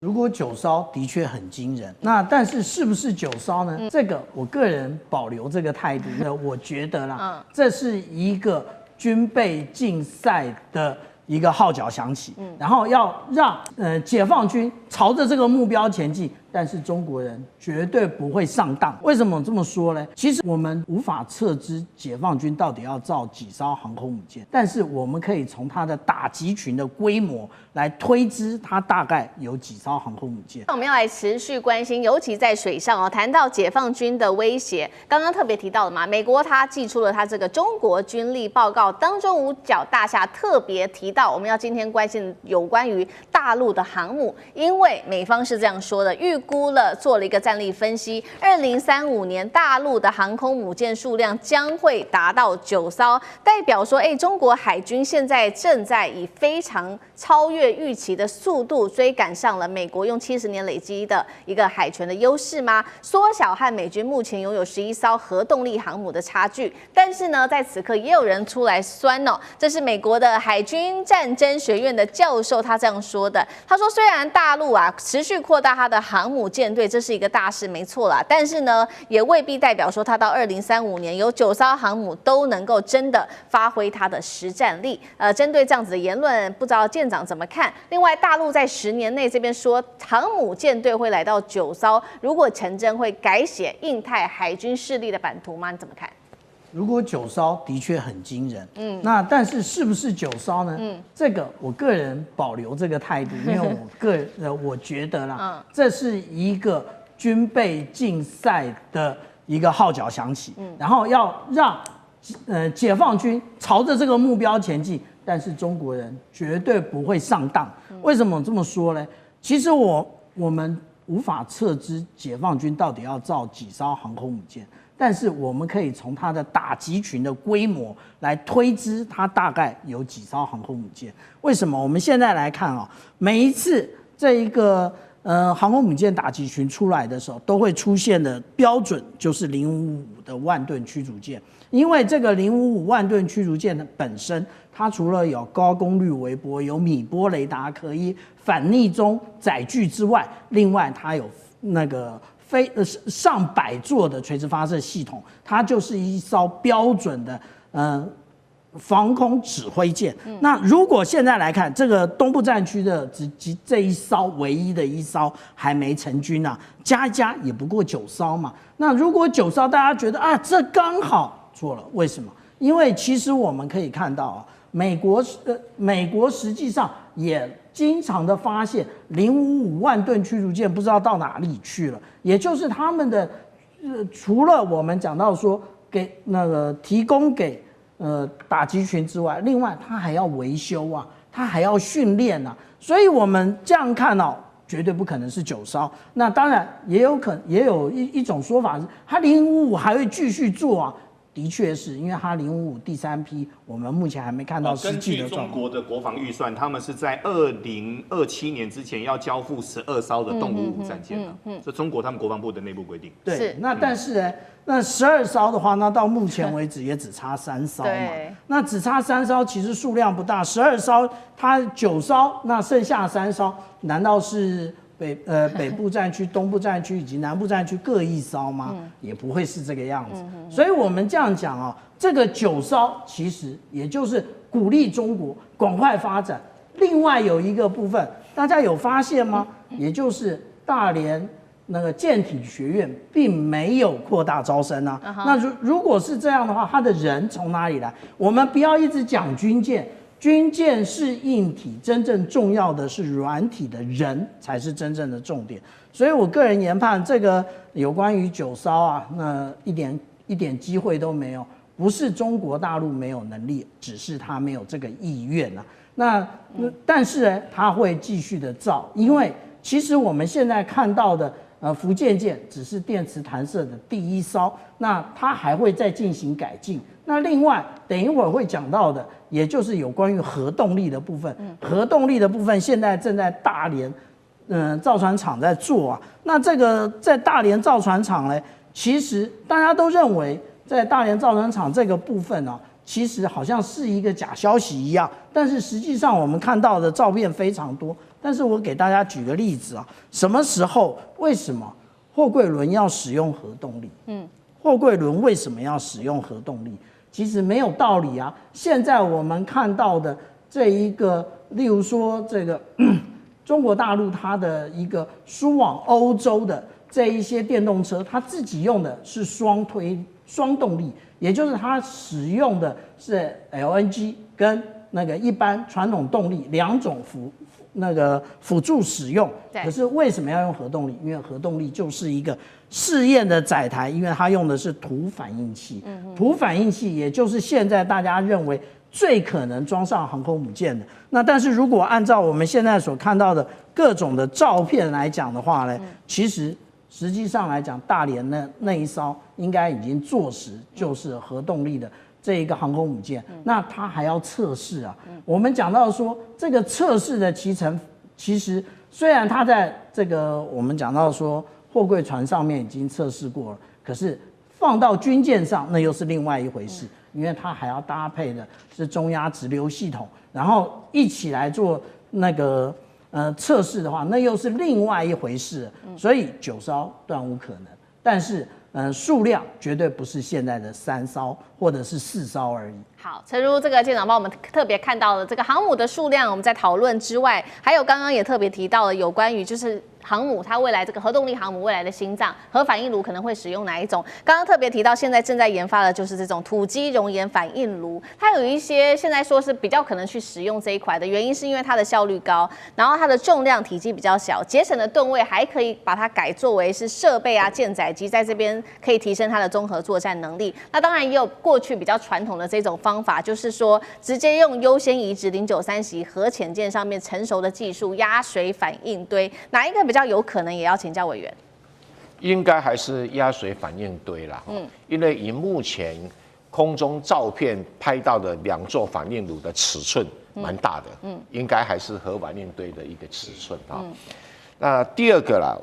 如果9艘的确很惊人，那但是是不是9艘呢？这个我个人保留这个态度。我觉得啦，这是一个军备竞赛的一个号角响起，然后要让解放军朝着这个目标前进。但是中国人绝对不会上当。为什么这么说呢？其实我们无法测知解放军到底要造几艘航空母舰，但是我们可以从它的打击群的规模来推知它大概有几艘航空母舰。我们要来持续关心，尤其在水上哦，谈到解放军的威胁，刚刚特别提到了嘛，美国他寄出了他这个中国军力报告当中，五角大厦特别提到，我们要今天关心有关于大陆的航母，因为美方是这样说的，预估了做了一个战力分析，2035年大陆的航空母舰数量将会达到9艘，代表说，中国海军现在正在以非常超越预期的速度追赶上了美国用70年累积的一个海权的优势吗？缩小和美军目前拥有11艘核动力航母的差距。但是呢，在此刻也有人出来酸哦，这是美国的海军战争学院的教授他这样说的。他说，虽然大陆持续扩大他的航母舰队，这是一个大事，没错啦。但是呢，也未必代表说他到2035年有9艘航母都能够真的发挥它的实战力。针对这样子的言论，不知道舰长怎么看？另外，大陆在10年内这边说航母舰队会来到9艘，如果成真，会改写印太海军势力的版图吗？你怎么看？如果9艘的确很惊人，那但是是不是9艘呢？这个我个人保留这个态度，因为我觉得啦，这是一个军备竞赛的一个号角响起，然后要让解放军朝着这个目标前进，但是中国人绝对不会上当。为什么这么说呢？其实我们无法测知解放军到底要造几艘航空母舰。但是我们可以从它的打击群的规模来推知它大概有几艘航空母舰。为什么？我们现在来看每一次这一个航空母舰打击群出来的时候，都会出现的标准就是055的万吨驱逐舰，因为这个055万吨驱逐舰的本身，它除了有高功率微波、有米波雷达可以反逆中载具之外，另外它有那个上百座的垂直发射系统，它就是一艘标准的防空指挥舰。那如果现在来看，这个东部战区的这一艘唯一的一艘还没成军啊，加一加也不过9艘嘛。那如果9艘，大家觉得这刚好错了，为什么？因为其实我们可以看到美国实际上也经常的发现055万吨驱逐舰不知道到哪里去了，也就是他们的除了我们讲到说给提供给打击群之外，另外他还要维修他还要训练所以我们这样看绝对不可能是9艘。那当然也有一种说法是，他055还会继续做的确是因为它055第3批，我们目前还没看到实际的状况。根据中国的国防预算，他们是在2027年之前要交付12艘的动555战舰这中国他们国防部的内部规定。对，那但是呢，那12艘的话，那到目前为止也只差3艘嘛。那只差3艘，其实数量不大，12艘它9艘，那剩下3艘，难道是北部战区、东部战区以及南部战区各1艘吗？也不会是这个样子。所以我们这样讲这个9艘其实也就是鼓励中国赶快发展。另外有一个部分，大家有发现吗？也就是大连舰体学院并没有扩大招生那如果是这样的话，他的人从哪里来？我们不要一直讲军舰。军舰是硬体，真正重要的是软体的人才是真正的重点。所以我个人研判，这个有关于9艘那一点机会都没有，不是中国大陆没有能力，只是他没有这个意愿但是呢，他会继续的造，因为其实我们现在看到的福建舰只是电磁弹射的第1艘，那它还会再进行改进。那另外等一会儿会讲到的，也就是有关于核动力的部分。核动力的部分现在正在大连造船厂在做那这个在大连造船厂呢，其实大家都认为在大连造船厂这个部分其实好像是一个假消息一样，但是实际上我们看到的照片非常多。但是我给大家举个例子啊，什么时候为什么货柜轮要使用核动力？货柜轮为什么要使用核动力？其实没有道理啊。现在我们看到的这一个，例如说这个中国大陆它的一个输往欧洲的这一些电动车，它自己用的是双动力，也就是它使用的是 LNG 跟那个一般传统动力两种辅助使用。可是为什么要用核动力？因为核动力就是一个试验的载台，因为它用的是土反应器。土反应器也就是现在大家认为最可能装上航空母舰的。那但是如果按照我们现在所看到的各种的照片来讲的话呢，其实实际上来讲，大连那一艘应该已经坐实就是核动力的这一个航空母舰。那它还要测试啊。我们讲到说这个测试的期程，其实虽然它在这个我们讲到说货柜船上面已经测试过了，可是放到军舰上那又是另外一回事，因为它还要搭配的是中压直流系统，然后一起来做那个测试的话，那又是另外一回事。所以9艘断无可能，但是数量绝对不是现在的3艘或者是4艘而已。好，诚如这个舰长帮我们特别看到了这个航母的数量，我们在讨论之外，还有刚刚也特别提到了有关于就是航母它未来这个核动力航母未来的心脏核反应炉可能会使用哪一种？刚刚特别提到现在正在研发的就是这种土基熔岩反应炉，它有一些现在说是比较可能去使用这一款的原因是因为它的效率高，然后它的重量体积比较小，节省的吨位还可以把它改作为是设备啊舰载机，在这边可以提升它的综合作战能力。那当然也有过去比较传统的这种方法，就是说直接用优先移植093级核潜舰上面成熟的技术压水反应堆，哪一个比较有可能？也要请教委员。应该还是压水反应堆啦。因为以目前空中照片拍到的2座反应炉的尺寸蛮大的，应该还是核反应堆的一个尺寸啊。那第二个啦，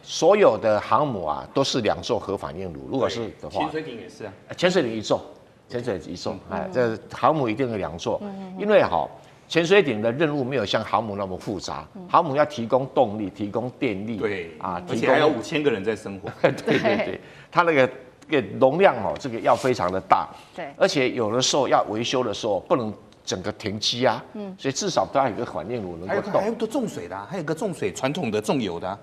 所有的航母啊都是2座核反应炉，如果是的话，潜水艇也是啊，潜水艇1座，潜水艇1座，这航母一定有2座，因为潜水艇的任务没有像航母那么复杂，航母要提供动力、提供电力，对啊，而且还有5000个人在生活，对，它那个容量这个要非常的大，对，而且有的时候要维修的时候不能整个停机啊，所以至少都要有一个反应炉能够动。还有个重水的，还有个重水传统的重油的，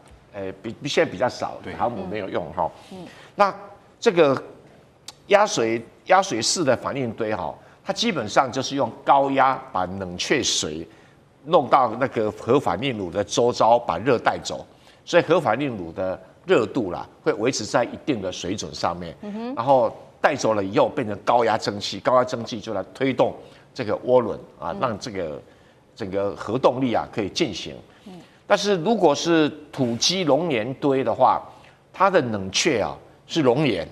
比现在比较少，对，航母没有用哈。那这个压水式的反应堆它基本上就是用高压把冷却水弄到那个核反应炉的周遭，把热带走，所以核反应炉的热度啦会维持在一定的水准上面，然后带走了以后变成高压蒸汽，高压蒸汽就来推动这个涡轮啊，让这个整个核动力啊可以进行。但是如果是土基熔岩堆的话，它的冷却啊是熔岩。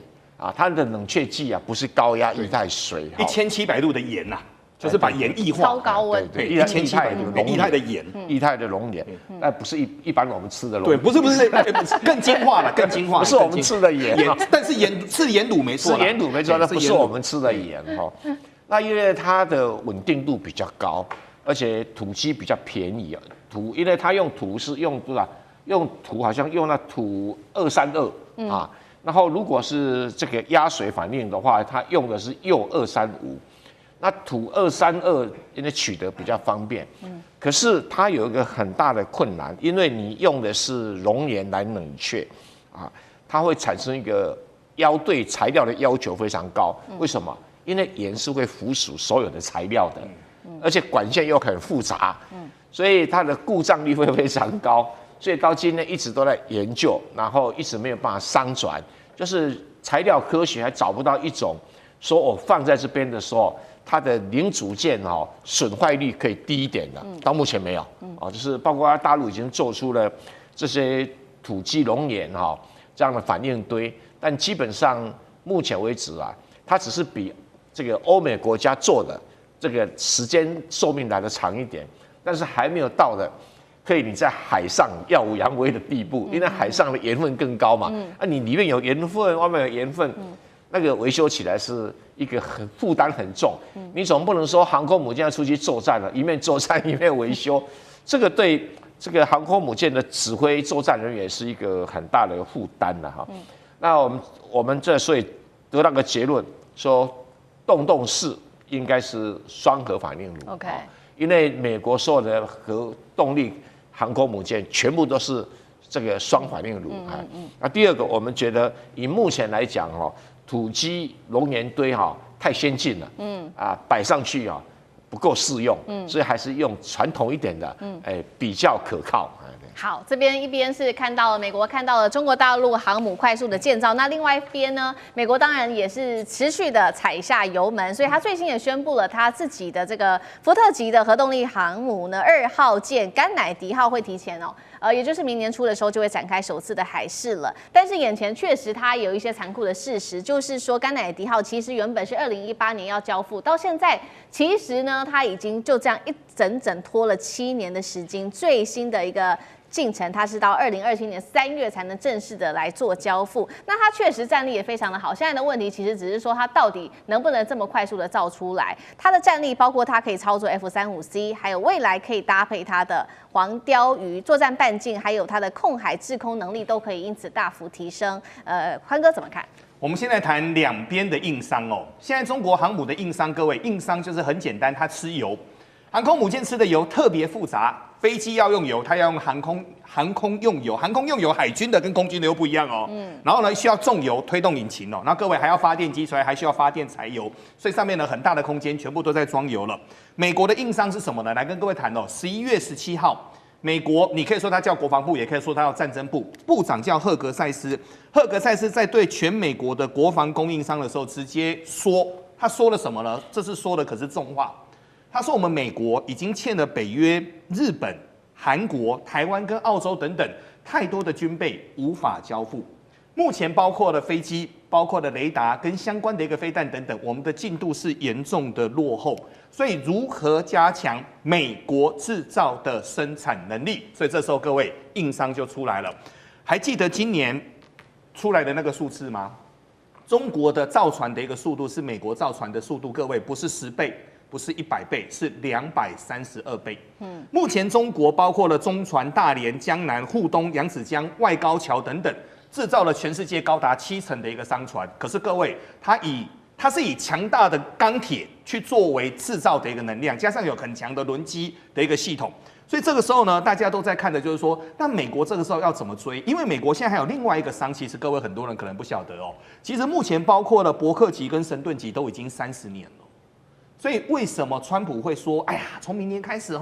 它的冷却剂啊，不是高压液态水，1700度的盐呐，就是把盐液化，超高温，对，1700度液态的盐，液态的熔岩，但不是一般我们吃的熔对，岩，不是，更精化了，更精化，不是我们吃的盐，但是是盐卤没错，是盐卤没错，那不是我们吃的盐哈。那因为它的稳定度比较高，而且土基比较便宜啊，因为它用土是用多少？用土好像用那土232啊。然后，如果是这个压水反应的话，它用的是铀235，那土232因为取得比较方便，可是它有一个很大的困难，因为你用的是熔岩来冷却，它会产生一个对材料的要求非常高。为什么？因为盐是会附属所有的材料的，而且管线又很复杂，所以它的故障率会非常高。所以到今天一直都在研究，然后一直没有办法商转，就是材料科学还找不到一种说我放在这边的时候，它的零组件损坏率可以低一点的，到目前没有就是包括大陆已经做出了这些土基熔岩这样的反应堆，但基本上目前为止它只是比这个欧美国家做的这个时间寿命来得长一点，但是还没有到的。可以你在海上耀武扬威的地步，因为海上的盐分更高嘛，你里面有盐分，外面有盐分，那个维修起来是一个负担很重。你总不能说航空母舰要出去作战了，一面作战一面维修，这个对这个航空母舰的指挥作战人员是一个很大的负担了哈。那我们这所以得到个结论说，洞4应该是双核反应炉。OK， 因为美国所有的核动力航空母舰全部都是这个双反应炉。那第二个，我们觉得以目前来讲土基熔岩堆太先进了，摆上去不够适用，所以还是用传统一点的，比较可靠。好，这边一边是看到了美国看到了中国大陆航母快速的建造，那另外一边呢，美国当然也是持续的踩下油门，所以他最新也宣布了他自己的这个福特级的核动力航母呢，2号舰甘乃迪号会提前也就是明年初的时候就会展开首次的海试了。但是眼前确实它有一些残酷的事实，就是说甘乃迪号其实原本是2018年要交付，到现在其实呢，它已经就这样一整拖了7年的时间，最新的一个进程，它是到2027年3月才能正式的来做交付。那它确实战力也非常的好，现在的问题其实只是说它到底能不能这么快速的造出来。它的战力包括它可以操作 F-35C， 还有未来可以搭配它的黄鲷鱼作战半径，还有它的控海制空能力都可以因此大幅提升。宽哥怎么看？我们现在谈两边的硬伤哦。现在中国航母的硬伤，各位硬伤就是很简单，它吃油。航空母舰吃的油特别复杂。飞机要用油，它要用航空用油，航空用油，海军的跟空军的又不一样哦。然后呢，需要重油推动引擎哦。那各位还要发电机，所以还需要发电柴油，所以上面呢很大的空间全部都在装油了。美国的硬伤是什么呢？来跟各位谈哦。11月17号，美国你可以说它叫国防部，也可以说它叫战争部，部长叫赫格塞斯。赫格塞斯在对全美国的国防供应商的时候，直接说，他说了什么呢？这次说的可是重话。他说：“我们美国已经欠了北约、日本、韩国、台湾跟澳洲等等太多的军备，无法交付。目前包括了飞机、包括了雷达跟相关的一个飞弹等等，我们的进度是严重的落后。所以如何加强美国制造的生产能力？所以这时候各位硬伤就出来了。还记得今年出来的那个数字吗？中国的造船的一个速度是美国造船的速度，各位不是10倍。”不是100倍，是232倍。目前中国包括了中船、大连、江南、沪东、扬子江、外高桥等等，制造了全世界高达70%的一个商船。可是各位，它是以强大的钢铁去作为制造的一个能量，加上有很强的轮机的一个系统。所以这个时候呢，大家都在看的就是说，那美国这个时候要怎么追？因为美国现在还有另外一个伤，其实各位很多人可能不晓得哦。其实目前包括了伯克级跟神盾级都已经30年了。所以为什么川普会说，哎呀，从明年开始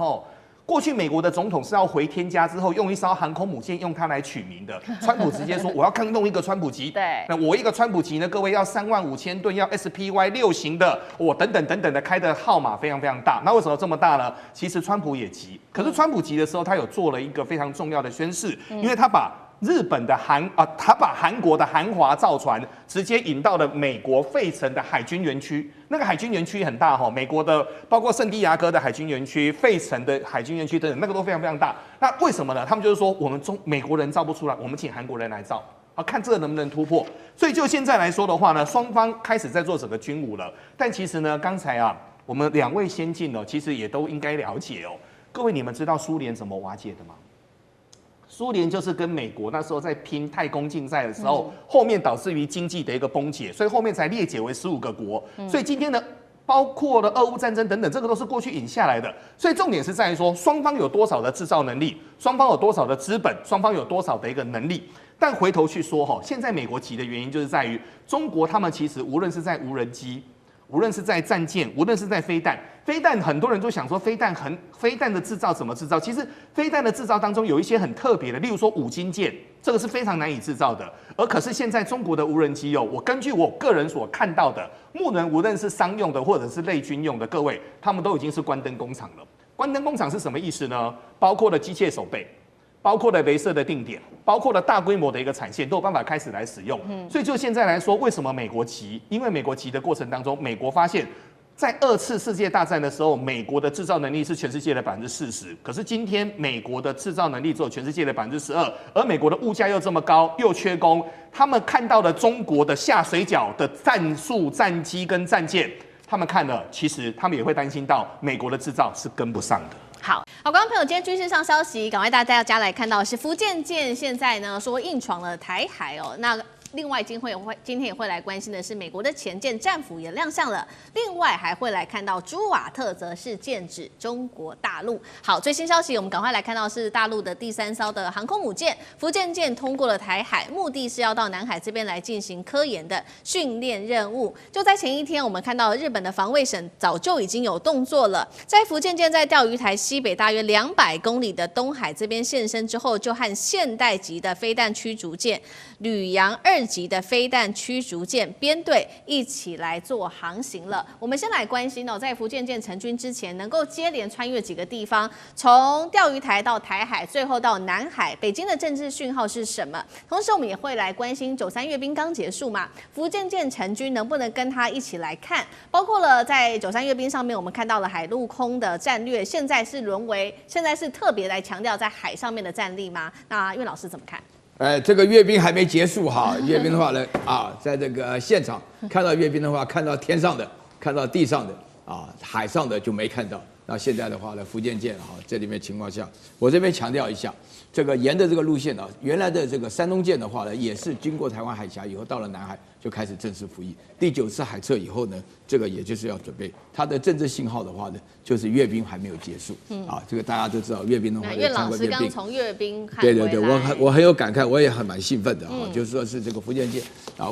过去美国的总统是要回天家之后用一艘航空母舰用它来取名的，川普直接说我要更弄一个川普级，对，那我一个川普级呢，各位要35000吨，要 SPY 6型的，等等的开的号码非常非常大。那为什么这么大呢？其实川普也急，可是川普急的时候，他有做了一个非常重要的宣示，因为他把日本的他把韩国的韩华造船直接引到了美国费城的海军园区，那个海军园区很大美国的包括圣地亚哥的海军园区、费城的海军园区等等，那个都非常非常大。那为什么呢？他们就是说，我们美国人造不出来，我们请韩国人来造，看这个能不能突破。所以就现在来说的话呢，双方开始在做整个军武了。但其实呢，刚才我们2位先进其实也都应该了解各位，你们知道苏联怎么瓦解的吗？苏联就是跟美国那时候在拼太空竞赛的时候，后面导致于经济的一个崩解，所以后面才列解为15个国。所以今天呢，包括了俄乌战争等等，这个都是过去引下来的。所以重点是在于说，双方有多少的制造能力，双方有多少的资本，双方有多少的一个能力。但回头去说现在美国急的原因就是在于中国，他们其实无论是在无人机，无论是在战舰，无论是在飞弹，很多人都想说飞弹的制造怎么制造？其实飞弹的制造当中有一些很特别的，例如说5金件，这个是非常难以制造的。而可是现在中国的无人机我根据我个人所看到的，无论是商用的或者是类军用的，各位他们都已经是关灯工厂了。关灯工厂是什么意思呢？包括了机械手背，包括了雷射的定点，包括了大规模的一个产线，都有办法开始来使用。所以就现在来说，为什么美国急？因为美国急的过程当中，美国发现在2次世界大战的时候，美国的制造能力是全世界的40%，可是今天美国的制造能力只有全世界的12%，而美国的物价又这么高，又缺工，他们看到了中国的下水饺的战术、战机跟战舰，他们看了，其实他们也会担心到美国的制造是跟不上的。好，观众朋友，今天军事上消息，赶快大家来看到的是福建舰现在呢说硬闯了台海哦，那。另外，今天也会来关心的是，美国的前舰战斧也亮相了。另外，还会来看到朱瓦特则是剑指中国大陆。好，最新消息，我们赶快来看到是大陆的第3艘的航空母舰福建舰通过了台海，目的是要到南海这边来进行科研的训练任务。就在前一天，我们看到日本的防卫省早就已经有动作了，在福建舰在钓鱼台西北大约200公里的东海这边现身之后，就和现代级的飞弹驱逐舰吕洋2级的飞弹驱逐舰编队一起来做航行了。我们先来关心在福建舰成军之前，能够接连穿越几个地方，从钓鱼台到台海，最后到南海，北京的政治讯号是什么？同时，我们也会来关心93阅兵刚结束嘛，福建舰成军能不能跟他一起来看？包括了在93阅兵上面，我们看到了海陆空的战略，现在是特别来强调在海上面的战力吗？那岳老师怎么看？这个阅兵还没结束哈，阅兵的话呢，在这个现场看到阅兵的话，看到天上的，看到地上的，海上的就没看到。那现在的话呢，福建舰这里面情况下，我这边强调一下，这个沿着这个路线原来的这个山东舰的话呢，也是经过台湾海峡以后，到了南海就开始正式服役。第9次海测以后呢，这个也就是要准备它的政治信号的话呢，就是阅兵还没有结束。这个大家都知道，阅兵的话，岳老师刚从阅兵看回来，对，我很有感慨，我也蛮兴奋的就是说是这个福建舰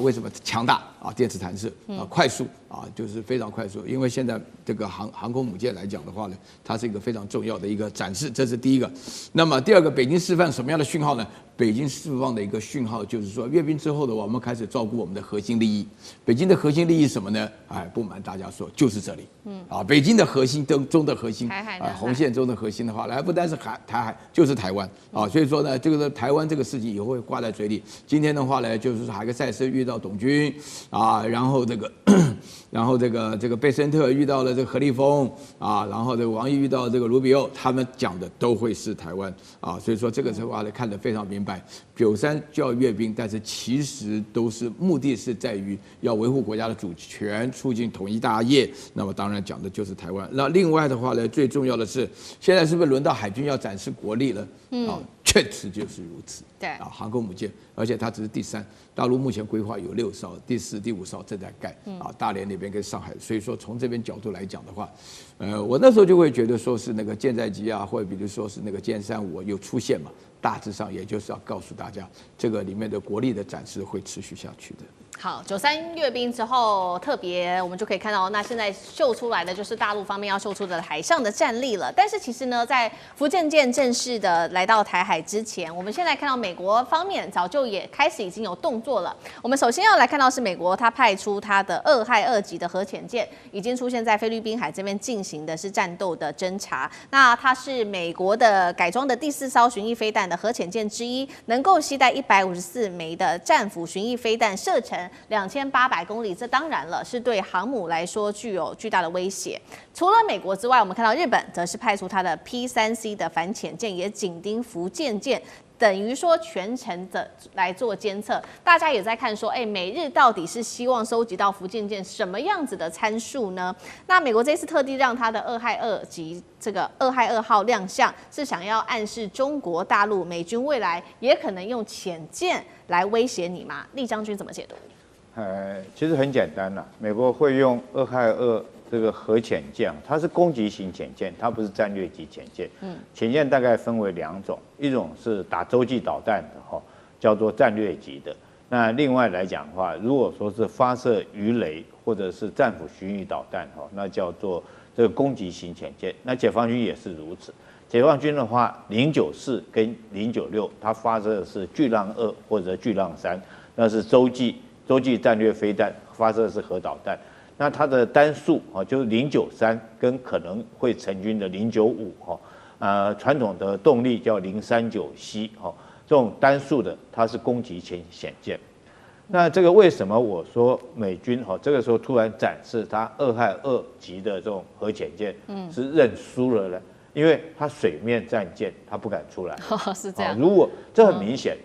为什么强大电磁弹射快速就是非常快速，因为现在这个航空母舰来讲的话呢，它是一个非常重要的一个展示，这是第一个。那么第二个，北京释放什么样的讯号呢？北京释放的一个讯号就是说，阅兵之后的话，我们开始照顾我们的核心利益。北京的核心利益是什么呢？不瞒大家说，就是这里。北京的核心中的核心，红线中的核心的话，不单是台海，就是台湾所以说呢，这个台湾这个事情也会挂在嘴里。今天的话呢，就是海克赛斯遇到董军然后这个贝森特遇到了这个何立峰然后这个王毅遇到这个卢比欧，他们讲的都会是台湾所以说这个的话呢，看得非常明白。93就要阅兵，但是其实都是目的是在于要维护国家的主权，促进统一大业。那么当然讲的就是台湾。那另外的话呢，最重要的是，现在是不是轮到海军要展示国力了？确实就是如此。对航空母舰，而且它只是第3，大陆目前规划有6艘，第4、第5艘正在盖大连那边跟上海。所以说从这边角度来讲的话，我那时候就会觉得说是那个舰载机或者比如说是那个歼35有出现嘛，大致上也就是要告诉大家，这个里面的国力的展示会持续下去的。好，93阅兵之后，特别我们就可以看到，那现在秀出来的就是大陆方面要秀出的海上的战力了。但是其实呢，在福建舰正式的来到台海之前，我们现在看到美国方面早就也开始已经有动作了。我们首先要来看到是美国，它派出它的2害2级的核潜舰，已经出现在菲律宾海这边进行的是战斗的侦察。那它是美国的改装的第4艘巡弋飞弹的核潜舰之一，能够携带154枚的战斧巡弋飞弹，射程2800公里，这当然了是对航母来说具有巨大的威胁。除了美国之外，我们看到日本则是派出它的 P3C 的反潜舰，也紧盯福建舰。等于说全程的来做监测，大家也在看说，美日到底是希望收集到福建舰什么样子的参数呢？那美国这次特地让它的2害2级这个2害2号亮相，是想要暗示中国大陆美军未来也可能用潜舰来威胁你吗？厉将军怎么解读？其实很简单啦，美国会用2害2这个核潜舰，它是攻击型潜舰，它不是战略级潜舰。潜舰大概分为2种，一种是打洲际导弹的叫做战略级的。那另外来讲的话，如果说是发射鱼雷或者是战斧巡弋导弹那叫做这个攻击型潜舰。那解放军也是如此。解放军的话，094跟096，它发射的是巨浪2或者巨浪3，那是洲际战略飞弹，发射的是核导弹。那它的单数就是093跟可能会成军的095传统的动力叫039C 这种单数的它是攻击型潜舰。那这个为什么我说美军这个时候突然展示它2害2级的这种核潜舰，是认输了呢？因为它水面战舰它不敢出来，是这样。如果这很明显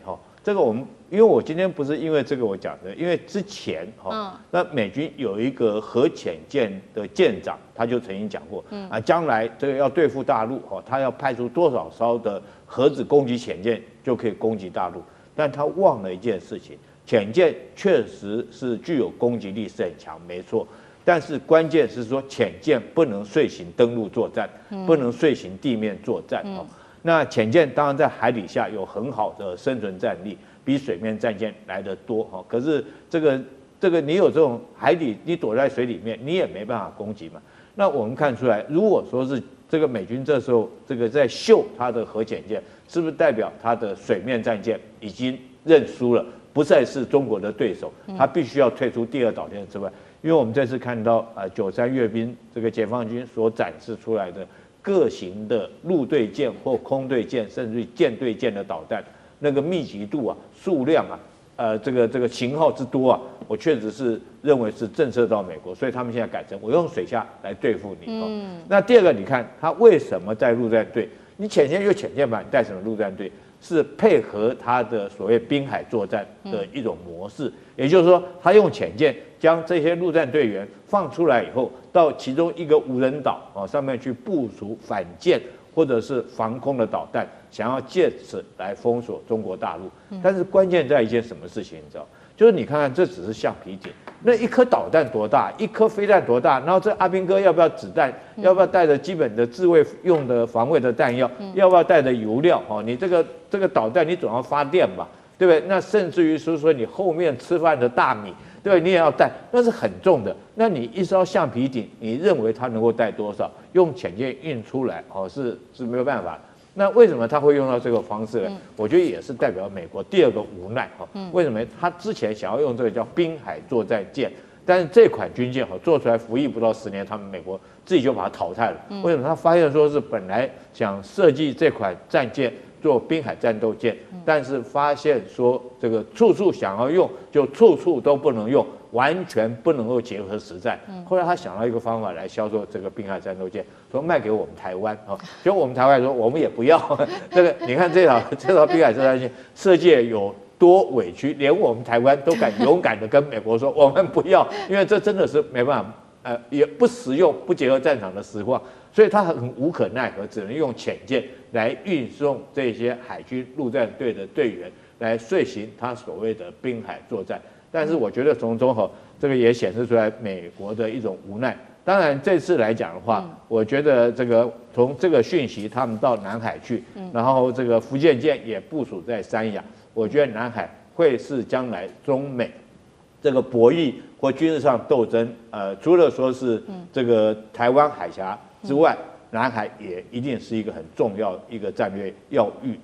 这个我们因为我今天不是因为这个我讲的，因为之前那美军有一个核潜舰的舰长，他就曾经讲过，将来这个要对付大陆他要派出多少艘的核子攻击潜舰就可以攻击大陆，但他忘了一件事情。潜舰确实是具有攻击力，是很强，没错。但是关键是说，潜舰不能遂行登陆作战，不能遂行地面作战。那潜舰当然在海底下有很好的生存战力，比水面战舰来得多。可是这个你有这种海底，你躲在水里面，你也没办法攻击嘛。那我们看出来，如果说是这个美军这时候这个在秀它的核潜舰，是不是代表它的水面战舰已经认输了？不再是中国的对手，他必须要退出第2岛链之外。因为我们这次看到93阅兵这个解放军所展示出来的各型的陆对舰或空对舰，甚至于舰对舰的导弹，那个密集度数量这个型号之多我确实是认为是震慑到美国，所以他们现在改成我用水下来对付你。那第2个，你看他为什么在陆战队？你潜舰就潜舰吧，你带什么陆战队？是配合他的所谓滨海作战的一种模式，也就是说，他用潜舰将这些陆战队员放出来以后，到其中一个无人岛上面去部署反舰或者是防空的导弹，想要借此来封锁中国大陆。但是关键在一件什么事情，你知道？就是你看看，这只是橡皮艇，那一颗导弹多大，一颗飞弹多大？然后这阿兵哥要不要子弹？要不要带着基本的自卫用的防卫的弹药？要不要带着油料？你这个导弹你总要发电吧，对不对？那甚至于说你后面吃饭的大米，对不对？你也要带，那是很重的。那你一艘橡皮艇，你认为它能够带多少？用潜舰运出来是没有办法。那为什么他会用到这个方式呢？我觉得也是代表美国第2个无奈为什么他之前想要用这个叫滨海作战舰，但是这款军舰做出来服役不到10年，他们美国自己就把它淘汰了。为什么？他发现说是本来想设计这款战舰做滨海战斗舰，但是发现说这个处处想要用，就处处都不能用，完全不能够结合实战。后来他想到一个方法来销售这个滨海战斗舰，说卖给我们台湾结果我们台湾说我们也不要这个。你看这条滨海作战舰设计有多委屈，连我们台湾都敢勇敢的跟美国说我们不要，因为这真的是没办法，也不实用，不结合战场的实况，所以他很无可奈何，只能用潜舰来运送这些海军陆战队的队员来遂行他所谓的滨海作战。但是我觉得从中这个也显示出来美国的一种无奈。当然这次来讲的话，我觉得这个从这个讯息，他们到南海去，然后这个福建舰也部署在三亚，我觉得南海会是将来中美这个博弈或军事上斗争，除了说是这个台湾海峡之外，南海也一定是一个很重要一个战略要域，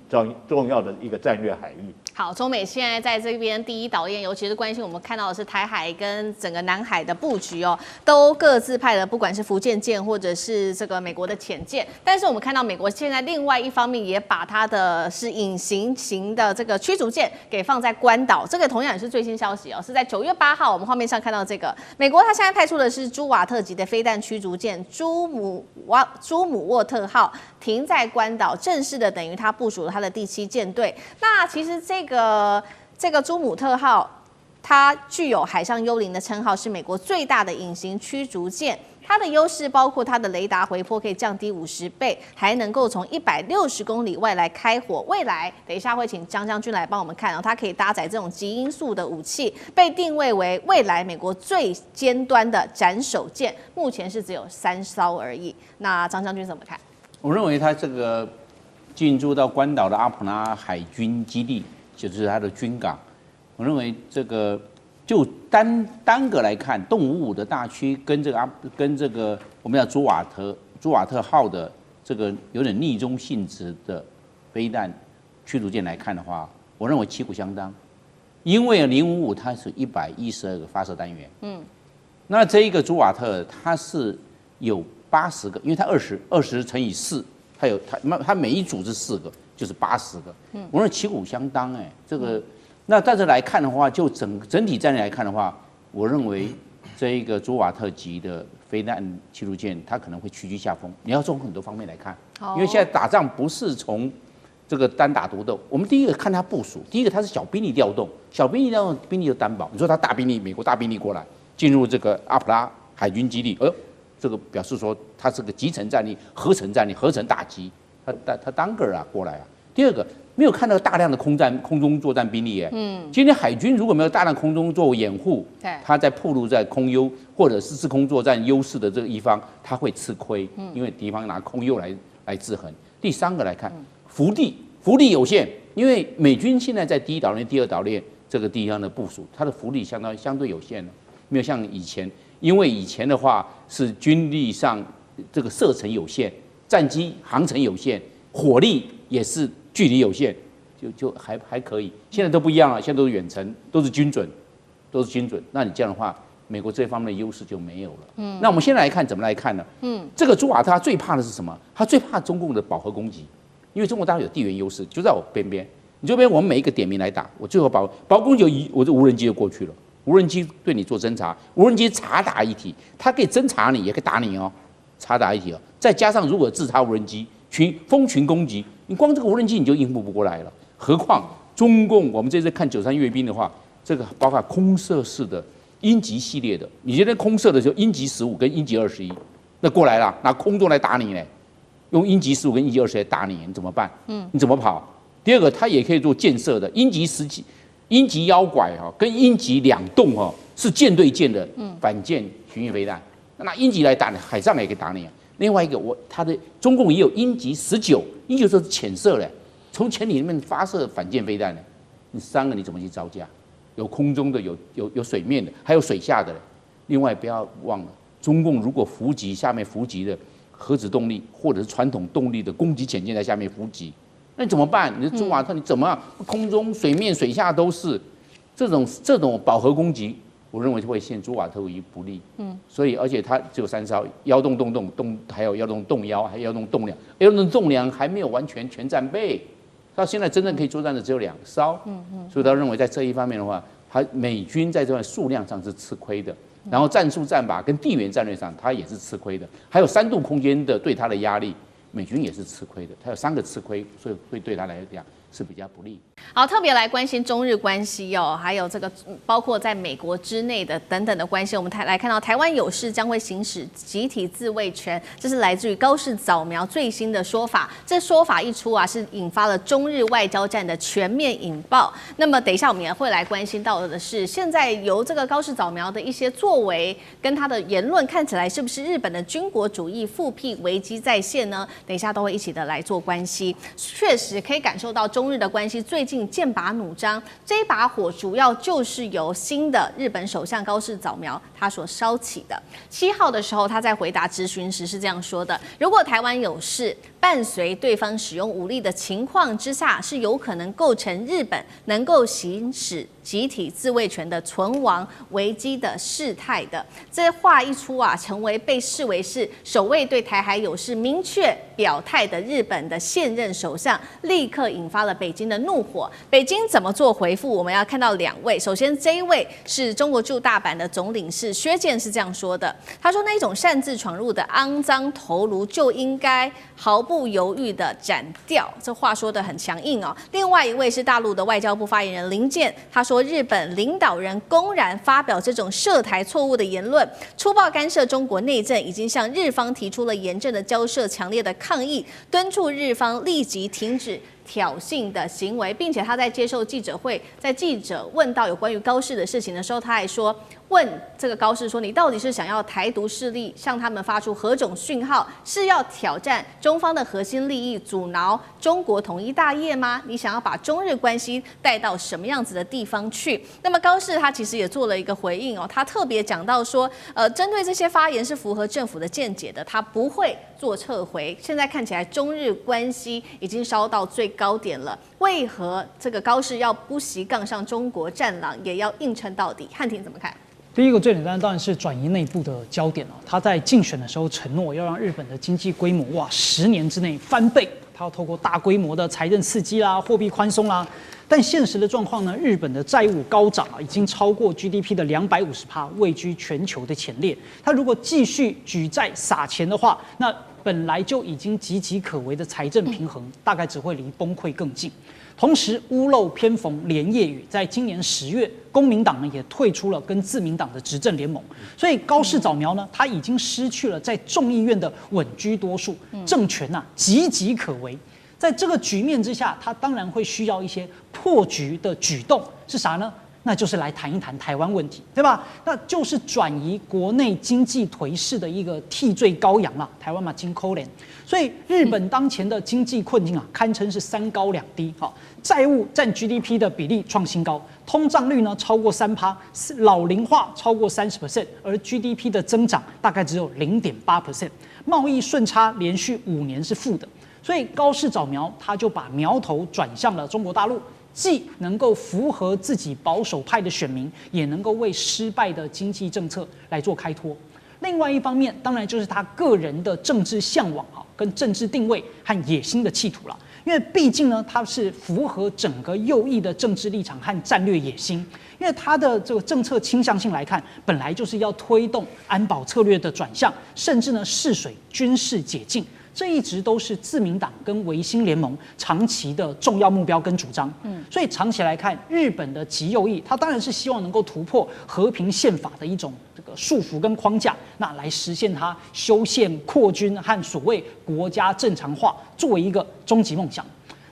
重要的一个战略海域。好，中美现在在这边第1岛链，尤其是关心我们看到的是台海跟整个南海的布局都各自派了，不管是福建舰或者是这个美国的潜舰。但是我们看到美国现在另外一方面也把它的是隐形型的这个驱逐舰给放在关岛，这个同样也是最新消息是在9月8号，我们画面上看到这个美国它现在派出的是朱瓦特级的飞弹驱逐舰朱姆沃特号停在关岛，正式的等于它部署了它的第7舰队。那其实这个朱姆特号，它具有海上幽灵的称号，是美国最大的隐形驱逐舰。它的优势包括它的雷达回波可以降低50倍，还能够从160公里外来开火。未来等一下会请张将军来帮我们看它可以搭载这种极音速的武器，被定位为未来美国最尖端的斩首舰。目前是只有3艘而已。那张将军怎么看？我认为它这个进驻到关岛的阿普纳海军基地，就是它的军港。我认为这个就单个来看，动555的大区跟这个我们叫朱瓦特号的这个有点逆中性质的飞弹驱逐舰来看的话，我认为旗鼓相当。因为055它是112个发射单元，那这一个朱瓦特它是有80个，因为它20乘以4，它每一组是4个，就是80个。我认为旗鼓相当这个那在这来看的话，就整体战略来看的话，我认为这一个朱瓦特级的飞弹驱逐舰，它可能会屈居下风。你要从很多方面来看，因为现在打仗不是从这个单打独斗，我们第一个看它部署，第一个它是小兵力调动，小兵力调动兵力就担保。你说它大兵力，美国大兵力过来进入这个阿普拉海军基地，这个表示说它是个集成战力、合成战力、合成打击，它单个啊过来啊。第二个没有看到大量的空中作战兵力耶，今天海军如果没有大量空中做掩护，它在暴露在空优或者是制空作战优势的这个一方，它会吃亏，因为敌方拿空优来制衡。第三个来看伏地有限，因为美军现在在第一岛链、第二岛链这个地方的部署，它的伏地相对有限了，没有像以前。因为以前的话是军力上这个射程有限，战机航程有限，火力也是距离有限，就还可以。现在都不一样了，现在都是远程，都是精准。那你这样的话，美国这方面的优势就没有了。那我们现在来看怎么来看呢？这个朱瓦特最怕的是什么？他最怕中共的饱和攻击，因为中国大陆有地缘优势，就在我边边。你这边我们每一个点名来打，我最后饱和攻击，我这无人机就过去了。无人机对你做侦察，无人机察打一体，它可以侦察你，也可以打你哦，察打一体哦。再加上如果自察无人机蜂群攻击，你光这个无人机你就应付不过来了。何况中共，我们这次看93阅兵的话，这个包括空射式的鹰击系列的，你现在空射的时候，鹰击15跟鹰击21，那过来了，拿空中来打你呢，用鹰击15跟鹰击20来打你，你怎么办？你怎么跑？第二个，它也可以做箭射的，鹰击17。鹰击妖拐跟鹰击两洞是舰对舰的反舰巡弋飞弹，那鹰击来打你，海上也可以打你啊。另外一个，它的中共也有鹰击19，鹰击是潜射嘞，从潜艇里面发射反舰飞弹的。你三个你怎么去招架？有空中的，有水面的，还有水下的。另外不要忘了，中共如果下面伏击的核子动力或者是传统动力的攻击潜舰在下面伏击。那你怎么办？你的朱瓦特你怎么样？空中、水面、水下都是这种饱和攻击，我认为会陷朱瓦特于不利。所以而且它只有3艘，幺洞、还有幺洞动幺，还有幺洞动两，幺洞动两还没有完全战备，到现在真正可以作战的只有2艘。所以他认为在这一方面的话，美军在这块数量上是吃亏的，然后战术战法跟地缘战略上它也是吃亏的，还有3度空间的对它的压力。美军也是吃亏的，它有3个吃亏，所以会对他来讲是比较不利。好，特别来关心中日关系还有这个包括在美国之内的等等的关系，我们来看到台湾有事将会行使集体自卫权，这是来自于高市早苗最新的说法。这说法一出是引发了中日外交战的全面引爆。那么等一下我们也会来关心到的是，现在由这个高市早苗的一些作为跟他的言论，看起来是不是日本的军国主义复辟危机再现呢？等一下都会一起的来做关系。确实可以感受到中日的关系最近剑拔弩张，这一把火主要就是由新的日本首相高市早苗他所烧起的。7号的时候，他在回答质询时是这样说的：如果台湾有事，伴随对方使用武力的情况之下，是有可能构成日本能够行使集体自卫权的存亡危机的事态的。这话一出成为被视为是首位对台海有事明确表态的日本的现任首相，立刻引发了北京的怒火。北京怎么做回复？我们要看到2位。首先这一位是中国驻大阪的总领事薛健是这样说的，他说那一种擅自闯入的肮脏头颅就应该毫不犹豫的斩掉。这话说得很强硬另外一位是大陆的外交部发言人林健，他说日本领导人公然发表这种涉台错误的言论，粗暴干涉中国内政，已经向日方提出了严正的交涉、强烈的抗议，敦促日方立即停止挑衅的行为，并且他在接受记者会，在记者问到有关于高市的事情的时候，他还说问这个高市说，你到底是想要台独势力向他们发出何种讯号？是要挑战中方的核心利益，阻挠中国统一大业吗？你想要把中日关系带到什么样子的地方去？那么高市他其实也做了一个回应他特别讲到说，针对这些发言是符合政府的见解的，他不会做撤回。现在看起来中日关系已经烧到最高点了，为何这个高市要不惜杠上中国战狼，也要硬撑到底？汉庭怎么看？第一个最简单的当然是转移内部的焦点他在竞选的时候承诺要让日本的经济规模10年之内翻倍，他要透过大规模的财政刺激啦、货币宽松啦，但现实的状况呢，日本的债务高涨已经超过 GDP 的250%，位居全球的前列。它如果继续举债撒钱的话，那本来就已经岌岌可危的财政平衡，大概只会离崩溃更近。同时，屋漏偏逢连夜雨，在今年10月，公民党呢也退出了跟自民党的执政联盟，所以高市早苗呢，他已经失去了在众议院的稳居多数，政权岌岌可危。在这个局面之下，他当然会需要一些破局的举动，是啥呢？那就是来谈一谈台湾问题，对吧？那就是转移国内经济颓势的一个替罪羔羊啦，台湾嘛真可怜。所以日本当前的经济困境堪称是3高2低。债务占 GDP 的比例创新高，通胀率呢超过3%，老龄化超过30%，而 GDP 的增长大概只有0.8%，贸易顺差连续5年是负的。所以高市早苗他就把苗头转向了中国大陆，既能够符合自己保守派的选民，也能够为失败的经济政策来做开脱。另外一方面，当然就是他个人的政治向往跟政治定位和野心的企图了。因为毕竟呢，他是符合整个右翼的政治立场和战略野心。因为他的这个政策倾向性来看，本来就是要推动安保策略的转向，甚至呢试水军事解禁。这一直都是自民党跟维新联盟长期的重要目标跟主张。所以长期来看，日本的极右翼，他当然是希望能够突破和平宪法的一种这个束缚跟框架，那来实现他修宪扩军和所谓国家正常化作为一个终极梦想。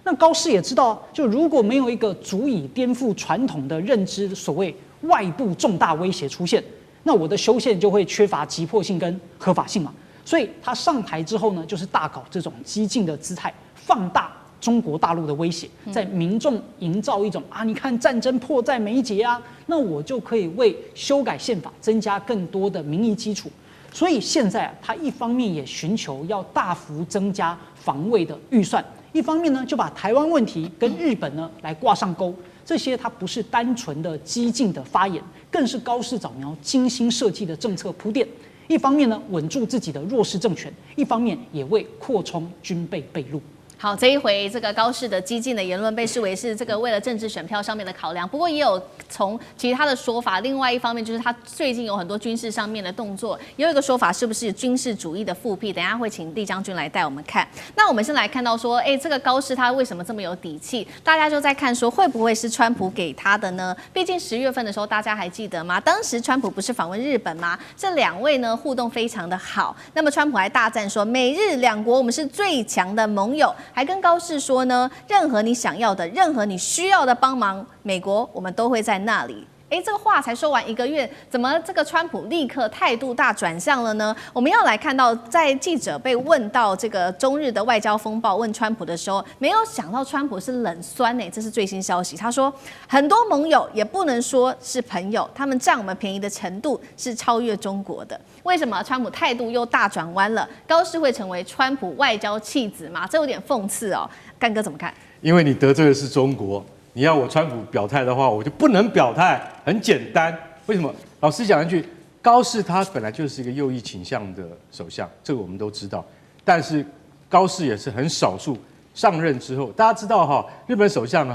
那高市也知道，就如果没有一个足以颠覆传统的认知，所谓外部重大威胁出现，那我的修宪就会缺乏急迫性跟合法性嘛。所以他上台之后呢，就是大搞这种激进的姿态，放大中国大陆的威胁，在民众营造一种你看战争迫在眉睫那我就可以为修改宪法增加更多的民意基础。所以现在他一方面也寻求要大幅增加防卫的预算，一方面呢就把台湾问题跟日本呢来挂上钩。这些它不是单纯的激进的发言，更是高市早苗精心设计的政策铺垫。一方面呢稳住自己的弱势政权，一方面也为扩充军备备路。好，这一回这个高市的激进的言论被视为是这个为了政治选票上面的考量，不过也有从其他的说法，另外一方面就是他最近有很多军事上面的动作，也有一个说法是不是军事主义的复辟，等一下会请厉将军来带我们看。那我们先来看到说，这个高市他为什么这么有底气？大家就在看说会不会是川普给他的呢？毕竟10月份的时候大家还记得吗？当时川普不是访问日本吗？这2位呢互动非常的好，那么川普还大赞说美日2国我们是最强的盟友。还跟高市说呢，任何你想要的，任何你需要的帮忙，美国我们都会在那里。这个话才说完1个月，怎么这个川普立刻态度大转向了呢？我们要来看到，在记者被问到这个中日的外交风暴问川普的时候，没有想到川普是冷酸这是最新消息。他说，很多盟友也不能说是朋友，他们占我们便宜的程度是超越中国的。为什么川普态度又大转弯了？高市会成为川普外交弃子吗？这有点讽刺哦。干哥怎么看？因为你得罪的是中国。你要我川普表态的话，我就不能表态，很简单。为什么？老实讲一句，高市他本来就是一个右翼倾向的首相，这个我们都知道。但是高市也是很少数上任之后，大家知道日本首相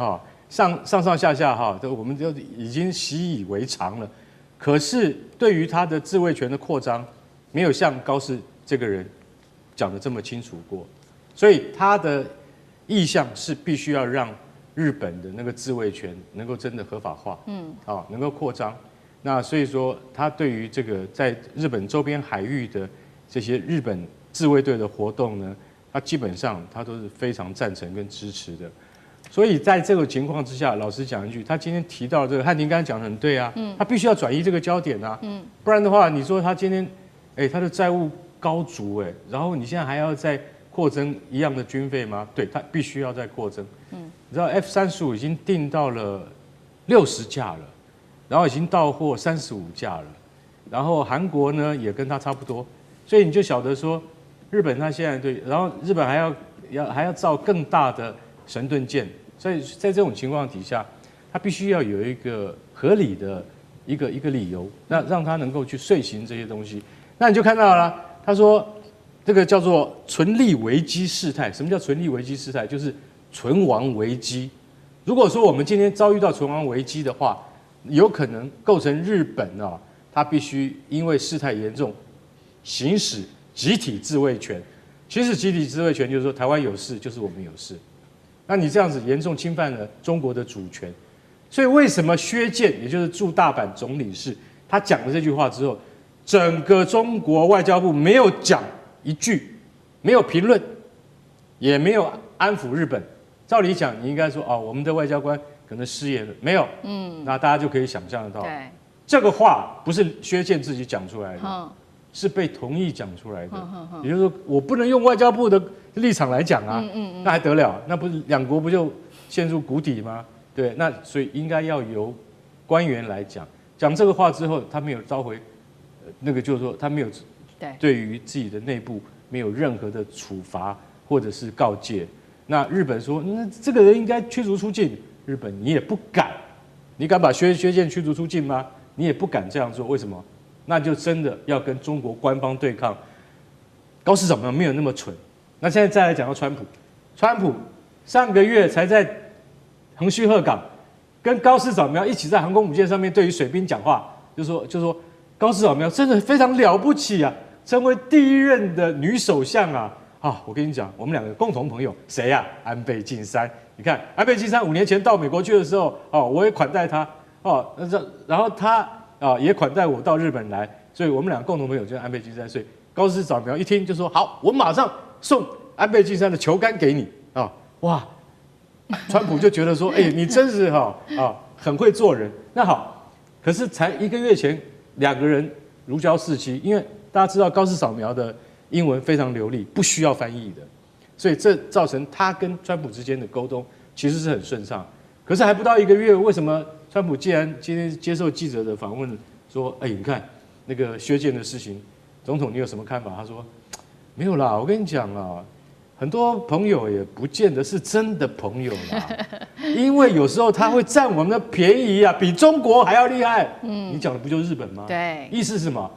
上下我们就已经习以为常了。可是对于他的自卫权的扩张，没有像高市这个人讲得这么清楚过，所以他的意向是必须要让日本的那个自卫权能够真的合法化，能够扩张。那所以说，他对于这个在日本周边海域的这些日本自卫队的活动呢，他基本上他都是非常赞成跟支持的。所以在这个情况之下，老实讲一句，他今天提到这个汉庭刚才讲得很对他必须要转移这个焦点不然的话，你说他今天他的债务高筑然后你现在还要再扩增一样的军费吗？对，他必须要再扩增。你知道 F-35已经订到了60架了，然后已经到货35架了，然后韩国呢也跟他差不多，所以你就晓得说，日本他现在对，然后日本还要造更大的神盾舰，所以在这种情况底下，他必须要有一个合理的一个理由，那让他能够去遂行这些东西。那你就看到了，他说这个叫做存立危机事态。什么叫存立危机事态？就是存亡危机，如果说我们今天遭遇到存亡危机的话，有可能构成日本啊，它必须因为事态严重，行使集体自卫权。行使集体自卫权就是说，台湾有事就是我们有事。那你这样子严重侵犯了中国的主权。所以为什么薛健，也就是驻大阪总领事，他讲了这句话之后，整个中国外交部没有讲一句，没有评论，也没有安抚日本。照理讲，你应该说我们的外交官可能失言了，没有。那大家就可以想象得到，对，这个话不是薛健自己讲出来的，是被同意讲出来的。也就是说，我不能用外交部的立场来讲啊，那还得了？那不是两国不就陷入谷底吗？对，那所以应该要由官员来讲这个话之后，他没有召回，那个就是说他没有对于自己的内部没有任何的处罚或者是告诫。那日本说，那这个人应该驱逐出境，日本你也不敢，你敢把薛健驱逐出境吗？你也不敢这样做，为什么？那就真的要跟中国官方对抗。高市早苗没有那么蠢。那现在再来讲到川普，川普上个月才在横须贺港跟高市早苗一起在航空母舰上面对于水兵讲话，就说高市早苗真的非常了不起啊，成为第一任的女首相啊！我跟你讲，我们两个共同朋友谁呀？安倍晋三。你看安倍晋三5年前到美国去的时候，我也款待他，然后他也款待我到日本来，所以我们两个共同朋友就是安倍晋三。所以高市早苗一听就说好，我马上送安倍晋三的球杆给你哇！川普就觉得说，你真是很会做人。那好，可是才1个月前，两个人如胶似漆，因为大家知道高市早苗的英文非常流利，不需要翻译的，所以这造成他跟川普之间的沟通其实是很顺畅。可是还不到1个月，为什么川普既然今天接受记者的访问，说，你看那个薛健的事情，总统你有什么看法？他说没有啦，我跟你讲啊。很多朋友也不见得是真的朋友啦，因为有时候他会占我们的便宜啊，比中国还要厉害。你讲的不就是日本吗？对，意思是什么？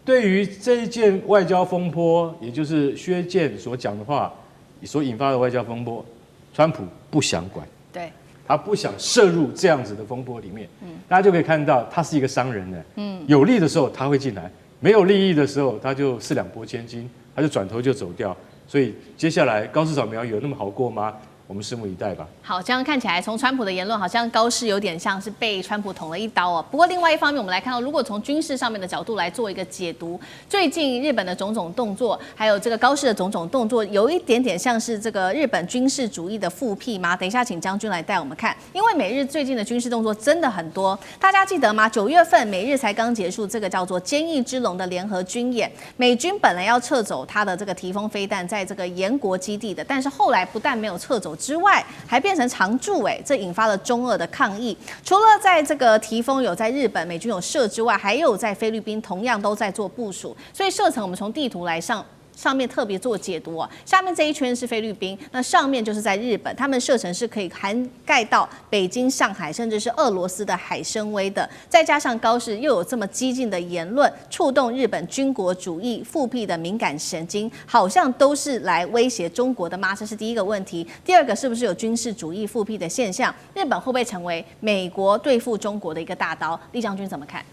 对于这一件外交风波，也就是薛健所讲的话所引发的外交风波，川普不想管，对，他不想涉入这样子的风波里面。大家就可以看到，他是一个商人呢。有利的时候他会进来，没有利益的时候他就4两拨千斤，他就转头就走掉。所以接下来高市早苗有那么好过吗？我们拭目以待吧。好，这样看起来，从川普的言论，好像高市有点像是被川普捅了一刀哦。不过另外一方面，我们来看到，如果从军事上面的角度来做一个解读，最近日本的种种动作，还有这个高市的种种动作，有一点点像是这个日本军事主义的复辟吗？等一下，请将军来带我们看，因为美日最近的军事动作真的很多，大家记得吗？9月份美日才刚结束这个叫做坚毅之龙的联合军演，美军本来要撤走它的这个提风飞弹在这个延国基地的，但是后来不但没有撤走之外，还变成常驻，这引发了中俄的抗议。除了在这个提风有在日本美军有设之外，还有在菲律宾同样都在做部署。所以射程我们从地图来上面特别做解读哦，下面这一圈是菲律宾，那上面就是在日本，他们射程是可以涵盖到北京、上海，甚至是俄罗斯的海参崴的。再加上高市又有这么激进的言论，触动日本军国主义复辟的敏感神经，好像都是来威胁中国的吗？这是第一个问题。第二个，是不是有军事主义复辟的现象？日本会不会成为美国对付中国的一个大刀？厉将军怎么看？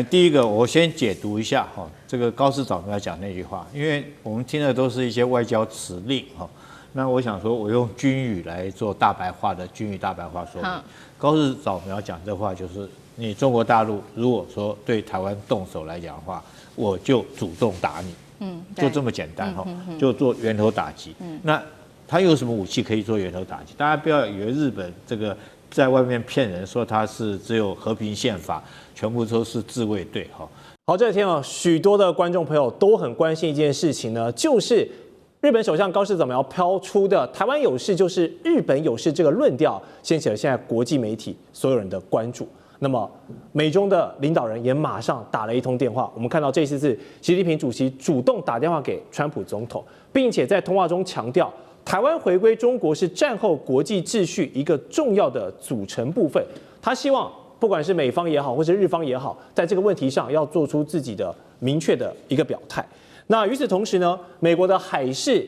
第一个我先解读一下这个高市早苗讲那句话，因为我们听的都是一些外交辞令那我想说，我用军语来做大白话的军语大白话说明。高市早苗讲这话就是，你中国大陆如果说对台湾动手来讲的话，我就主动打你，就这么简单就做源头打击。那他有什么武器可以做源头打击？大家不要以为日本这个在外面骗人说他是只有和平宪法，全部都是自卫队好，这几天许多的观众朋友都很关心一件事情呢，就是日本首相高市早苗飘出的台湾有事就是日本有事这个论调，掀起了现在国际媒体所有人的关注。那么美中的领导人也马上打了一通电话，我们看到这次是习近平主席主动打电话给川普总统，并且在通话中强调，台湾回归中国是战后国际秩序一个重要的组成部分。他希望不管是美方也好，或是日方也好，在这个问题上要做出自己的明确的一个表态。那与此同时呢，美国的海事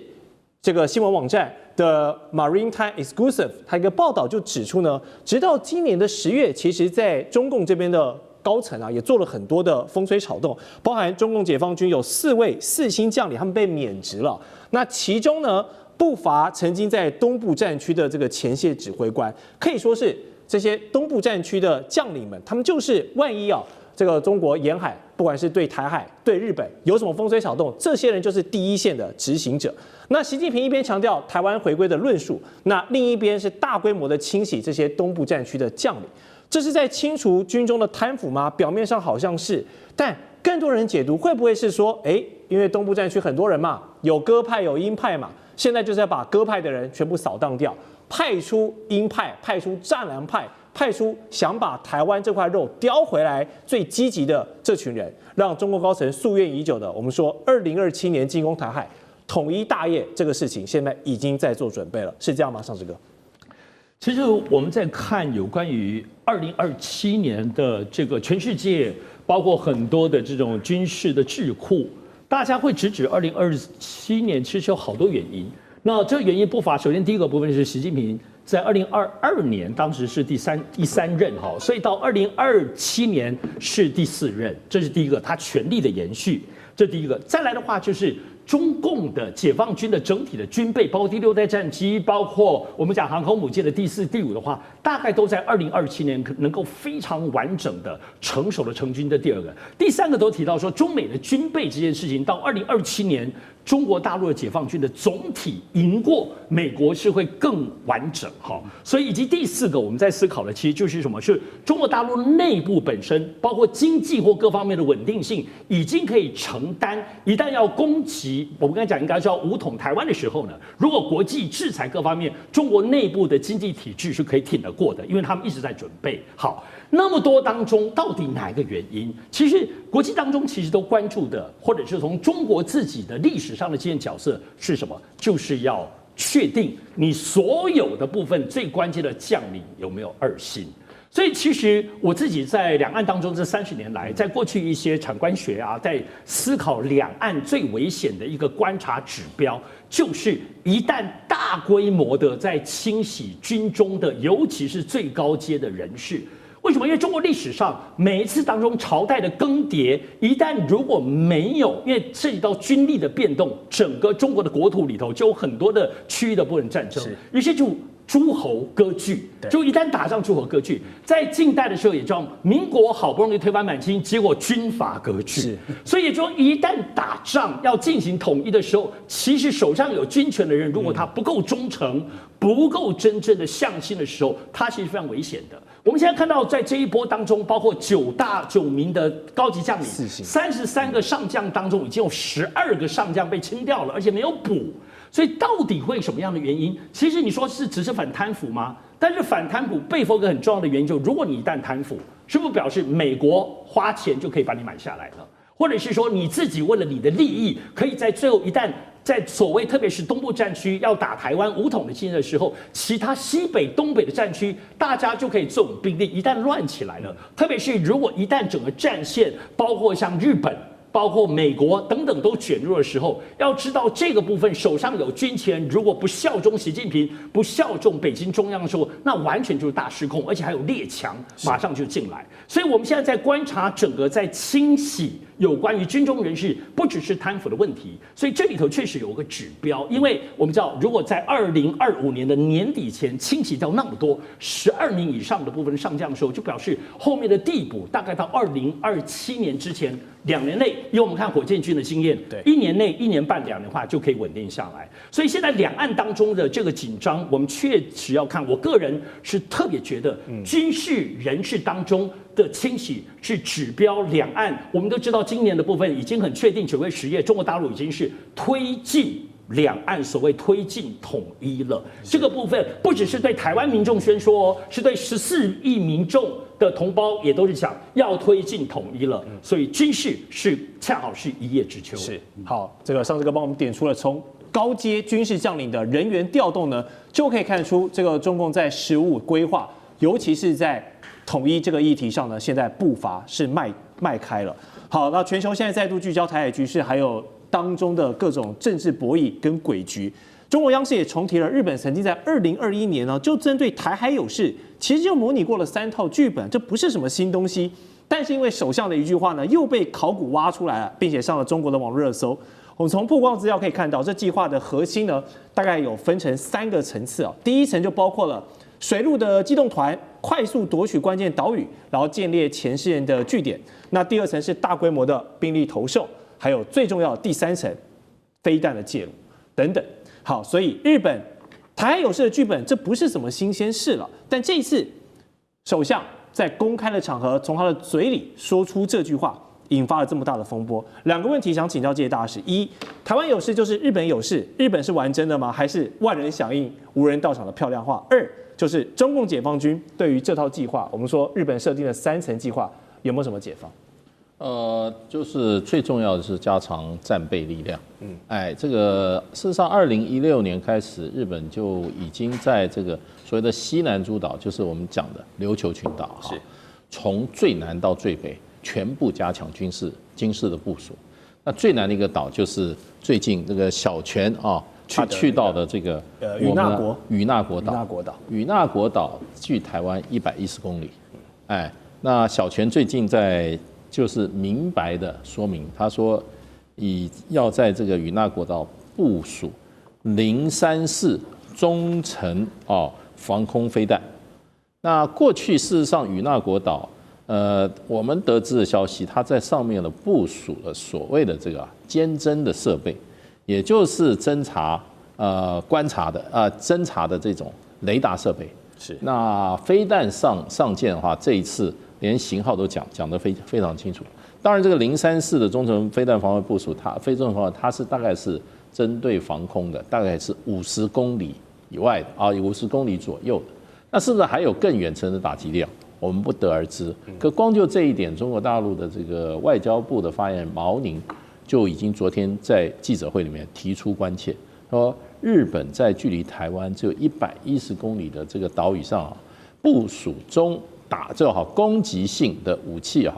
这个新闻网站的 Maritime Exclusive， 它一个报道就指出呢，直到今年的10月，其实在中共这边的高层啊，也做了很多的风吹草动，包含中共解放军有4位4星将领，他们被免职了。那其中呢，不乏曾经在东部战区的这个前线指挥官，可以说是这些东部战区的将领们，他们就是万一啊，这个中国沿海，不管是对台海、对日本有什么风吹草动，这些人就是第一线的执行者。那习近平一边强调台湾回归的论述，那另一边是大规模的清洗这些东部战区的将领，这是在清除军中的贪腐吗？表面上好像是，但更多人解读会不会是说，因为东部战区很多人嘛，有鸽派有鹰派嘛，现在就是要把鸽派的人全部扫荡掉，派出鹰派，派出战狼派，派出想把台湾这块肉叼回来最积极的这群人，让中国高层夙愿已久的，我们说2027年进攻台海。统一大业这个事情，现在已经在做准备了，是这样吗？尚志哥，其实我们在看有关于2027年的这个全世界，包括很多的这种军事的智库，大家会直指2027年，其实有好多原因。那这个原因不乏，首先第一个部分是习近平在2022年当时是第三任哈，所以到2027年是第4任，这是第一个，他权力的延续，这第一个。再来的话就是中共的解放军的整体的军备，包括第6代战机，包括我们讲航空母舰的第4、第5的话，大概都在2027年能够非常完整的成熟的成军。这第2个，第3个都提到说，中美的军备这件事情，到2027年，中国大陆的解放军的总体赢过美国是会更完整哈。所以以及第4个，我们在思考的其实就是什么？是中国大陆内部本身，包括经济或各方面的稳定性，已经可以承担一旦要攻击。我们刚才讲应该叫武统台湾的时候呢，如果国际制裁各方面，中国内部的经济体制是可以挺得过的，因为他们一直在准备好。那么多当中，到底哪一个原因？其实国际当中其实都关注的，或者是从中国自己的历史上的经验角色是什么？就是要确定你所有的部分最关键的将领有没有2星。所以其实我自己在两岸当中这30年来，在过去一些产官学啊，在思考两岸最危险的一个观察指标，就是一旦大规模的在清洗军中的，尤其是最高阶的人士。为什么？因为中国历史上每一次当中朝代的更迭，一旦如果没有，因为涉及到军力的变动，整个中国的国土里头就有很多的区域的部分战争，于是就诸侯割据，就一旦打仗诸侯割据，在近代的时候也叫民国好不容易推翻满清，结果军阀割据，所以也就一旦打仗要进行统一的时候，其实手上有军权的人，如果他不够忠诚，不够真正的向心的时候，他其实非常危险的。我们现在看到，在这一波当中，包括9名的高级将领，33个上将当中，已经有12个上将被清掉了，而且没有补。所以到底会什么样的原因？其实你说是只是反贪腐吗？但是反贪腐背后一个很重要的原因，就是如果你一旦贪腐，是不是表示美国花钱就可以把你买下来了？或者是说你自己为了你的利益，可以在最后一旦在所谓特别是东部战区要打台湾武统的竞争的时候，其他西北、东北的战区，大家就可以纵兵力，一旦乱起来了，特别是如果一旦整个战线，包括像日本。包括美国等等都卷入的时候，要知道这个部分手上有军权，如果不效忠习近平，不效忠北京中央的时候，那完全就是大失控，而且还有列强马上就进来。所以我们现在在观察整个在清洗有关于军中人士，不只是贪腐的问题，所以这里头确实有个指标，因为我们知道，如果在2025年的年底前清洗掉那么多12名以上的部分上将的时候，就表示后面的递补大概到2027年之前2年内。因为我们看火箭军的经验，1年内、1年半、2年的话就可以稳定下来。所以现在两岸当中的这个紧张，我们确实要看。我个人是特别觉得，军事人士当中的清洗是指标两岸。我们都知道，今年的部分已经很确定，9月、10月，中国大陆已经是推进两岸所谓推进统一了。这个部分不只是对台湾民众宣说哦，是对14亿民众的同胞也都是讲要推进统一了。所以军事是恰好是一叶知秋。是好，这个尚志哥帮我们点出了从高阶军事将领的人员调动呢，就可以看出这个中共在实务规划，尤其是在统一这个议题上呢，现在步伐是迈开了。好，那全球现在再度聚焦台海局势，还有当中的各种政治博弈跟诡局。中国央视也重提了日本曾经在2021年呢，就针对台海有事，其实就模拟过了3套剧本，这不是什么新东西。但是因为首相的一句话呢，又被考古挖出来了，并且上了中国的网络热搜。我们从曝光资料可以看到，这计划的核心呢，大概有分成3个层次啊。第一层就包括了水陆的机动团快速夺取关键岛屿，然后建立前世人的据点。那第2层是大规模的兵力投射，还有最重要的第3层，飞弹的介入等等。好，所以日本台海有事的剧本，这不是什么新鲜事了。但这一次，首相在公开的场合从他的嘴里说出这句话，引发了这么大的风波。2个问题想请教这些大使：一，台湾有事就是日本有事，日本是玩真的吗？还是万人响应、无人到场的漂亮话？2，就是中共解放军对于这套计划，我们说日本设定的3层计划，有没有什么解放？就是最重要的是加强战备力量。这个事实上，2016年开始，日本就已经在这个所谓的西南诸岛，就是我们讲的琉球群岛，是从最南到最北，全部加强军事的部署。那最南的一个岛就是最近这个小泉啊，他去到的这个与那国岛。与那国岛距台湾110公里。那小泉最近就是明白的说明，他说要在这个与那国岛部署034中程防空飞弹。那过去事实上与那国岛，我们得知的消息，它在上面的部署了所谓的这个监侦的设备，也就是侦察观察的侦察的这种雷达设备。是。那飞弹上舰的话，这一次连型号都讲得非常清楚。当然，这个034的中程飞弹防卫部署，非中程防卫，它是大概是针对防空的，大概是50公里以外的50公里左右的。那是不是还有更远程的打击量？我们不得而知。可光就这一点，中国大陆的这个外交部的发言人毛宁就已经昨天在记者会里面提出关切，说日本在距离台湾只有110公里的这个岛屿上部署攻击性的武器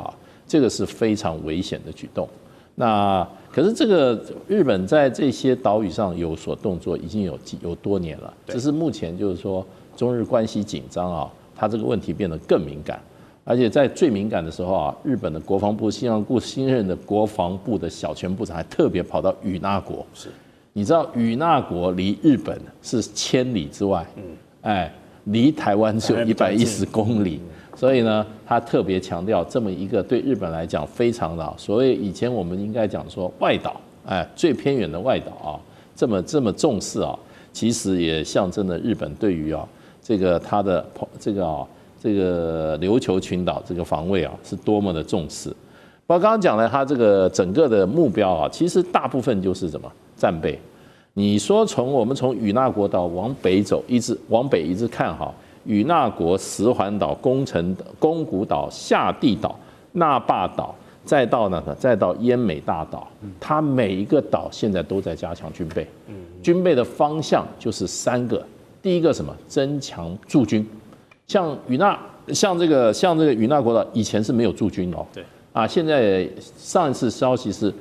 这个是非常危险的举动。那可是这个日本在这些岛屿上有所动作，已经有多年了。只是目前就是说中日关系紧张它这个问题变得更敏感，而且在最敏感的时候日本的国防部新任的国防部的小泉部长还特别跑到与那国。是，你知道与那国离日本是1000里之外，离台湾只有110公里。所以呢，他特别强调这么一个对日本来讲非常的所谓以前我们应该讲说外岛，最偏远的外岛这么重视其实也象征了日本对于这个他的这个琉球群岛这个防卫是多么的重视。包括刚刚讲了，他这个整个的目标其实大部分就是什么战备。你说我们从与那国岛往北走，往北一直看与那国、石环岛、宫古岛、下地岛、那霸岛，再到奄美大岛，它每一个岛现在都在加强军备。军备的方向就是3个，第一个什么？增强驻军，像这个与那国岛以前是没有驻军对现在上一次消息是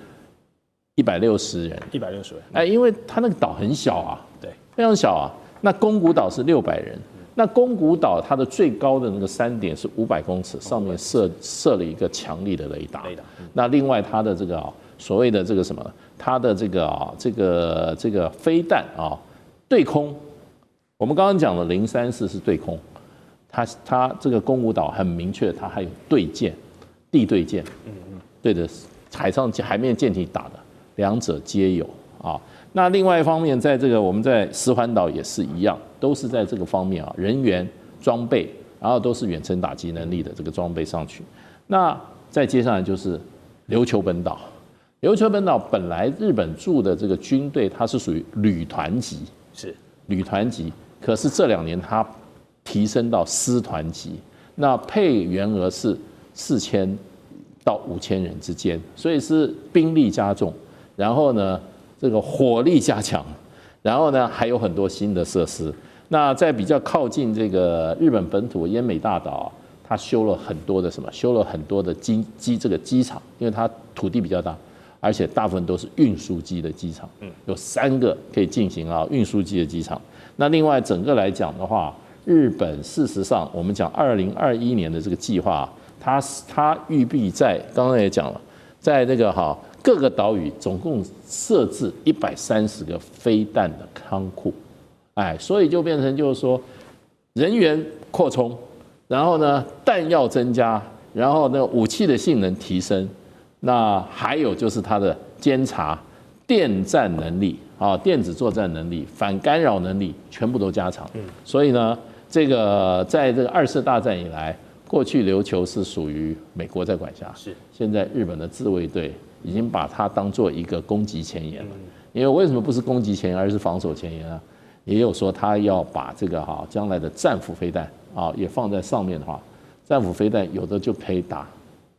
160人，160人，因为它那个岛很小对，非常小那宫古岛是600人。那宫古岛它的最高的那个山点是500公尺，上面设了一个强力的雷达。那另外它的这个所谓的这个什么，它的这个飞弹对空，我们刚刚讲的034是对空，它这个宫古岛很明确，它还有对舰，地对舰，对着海面舰艇打的，两者皆有那另外一方面，在这个我们在石环岛也是一样，都是在这个方面人员装备，然后都是远程打击能力的这个装备上去。那再接下来就是琉球本岛，琉球本岛本来日本驻的这个军队，它是属于旅团级，可是这2年它提升到师团级，那配员额是4000到5000人之间，所以是兵力加重，然后呢这个火力加强，然后呢还有很多新的设施。那在比较靠近这个日本本土奄美大岛它修了很多的机场，因为它土地比较大而且大部分都是运输机的机场，有3个可以进行运输机的机场。那另外整个来讲的话，日本事实上我们讲2021年的这个计划，它预备在刚刚也讲了，在那个各个岛屿总共设置130个飞弹的仓库，所以就变成就是说人员扩充，然后呢弹药增加，然后呢武器的性能提升，那还有就是它的监察、电战能力电子作战能力、反干扰能力全部都加强。所以呢，这个在这个2次大战以来，过去琉球是属于美国在管辖，现在日本的自卫队已经把它当做一个攻击前沿了。因为为什么不是攻击前沿，而是防守前沿呢？也有说他要把这个将来的战斧飞弹也放在上面的话，战斧飞弹有的就可以打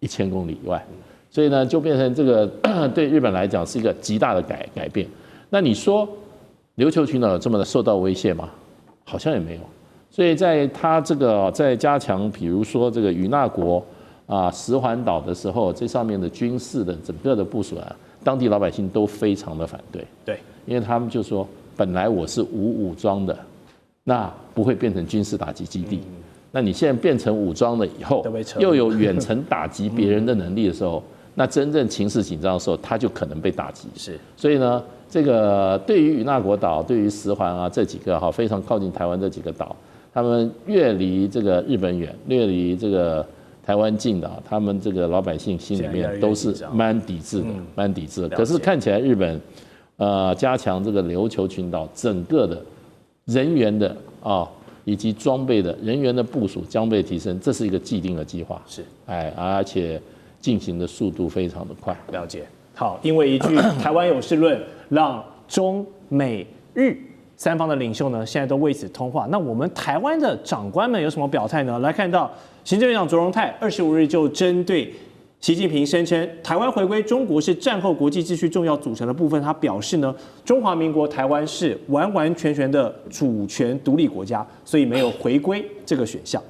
1000公里以外，所以呢就变成这个对日本来讲是一个极大的改变。那你说琉球群岛有这么的受到威胁吗？好像也没有。所以在他这个在加强，比如说这个与那国石环岛的时候，这上面的军事的整个的部署当地老百姓都非常的反对。对，因为他们就说，本来我是无武装的，那不会变成军事打击基地。那你现在变成武装了以后，又有远程打击别人的能力的时候，那真正情势紧张的时候，他就可能被打击。所以呢，这个对于与那国岛、对于石环这几个非常靠近台湾这几个岛，他们越离这个日本远，越离这个台湾近的，他们这个老百姓心里面都是蛮抵制的，可是看起来日本加强这个琉球群岛整个的人员的以及装备的人员的部署将被提升，这是一个既定的计划。而且进行的速度非常的快。了解。好，因为一句台湾有事论，让中美日3方的领袖呢，现在都为此通话。那我们台湾的长官们有什么表态呢？来看到行政院长卓荣泰25日就针对习近平声称台湾回归中国是战后国际秩序重要组成的部分，他表示呢，中华民国台湾是完完全全的主权独立国家，所以没有回归这个选项。